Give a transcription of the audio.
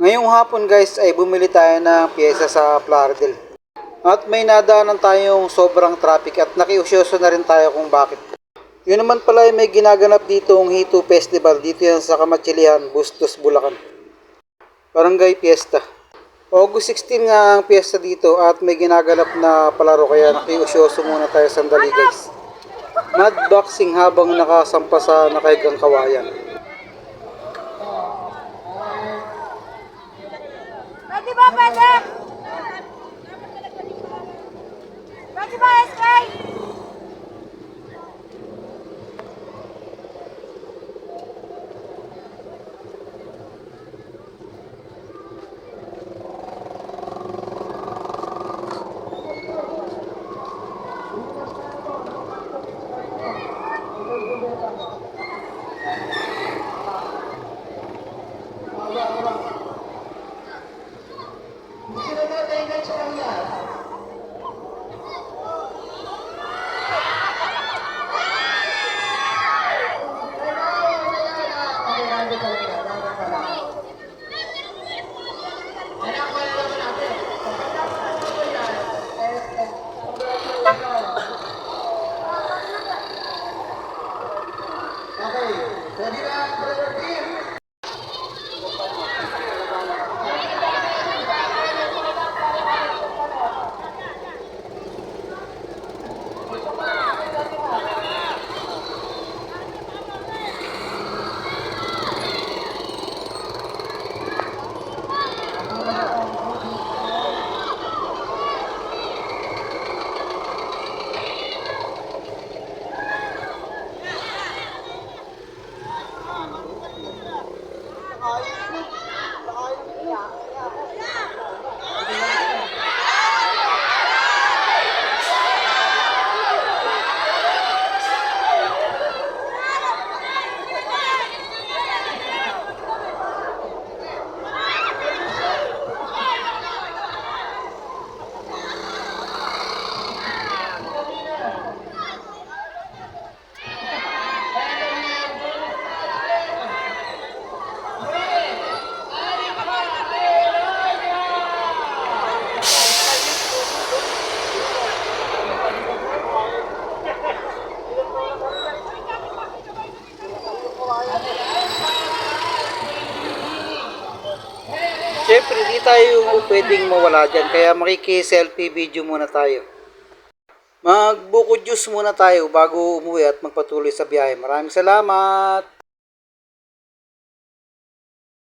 Ngayong hapon guys ay bumili tayo ng piyesa sa Plaridel. At may nadaanan tayong sobrang traffic at nakiusyoso na rin tayo kung bakit. Yun naman pala ay may ginaganap dito ang Hito Festival. Dito yan sa Kamatsilihan, Bustos, Bulacan. Barangay Fiesta. August 16 nga ang piyesta dito at may ginaganap na palaro kaya nakiusyoso muna tayo sandali guys. Mud boxing habang nakasampa sa nakahigang kawayan. Pwede ba, pwede? Pwede ba, SK? Siyempre, di tayo pwedeng mawala dyan. Kaya makiki-selfie video muna tayo. Magbuko juice muna tayo bago umuwi at magpatuloy sa biyahe. Maraming salamat!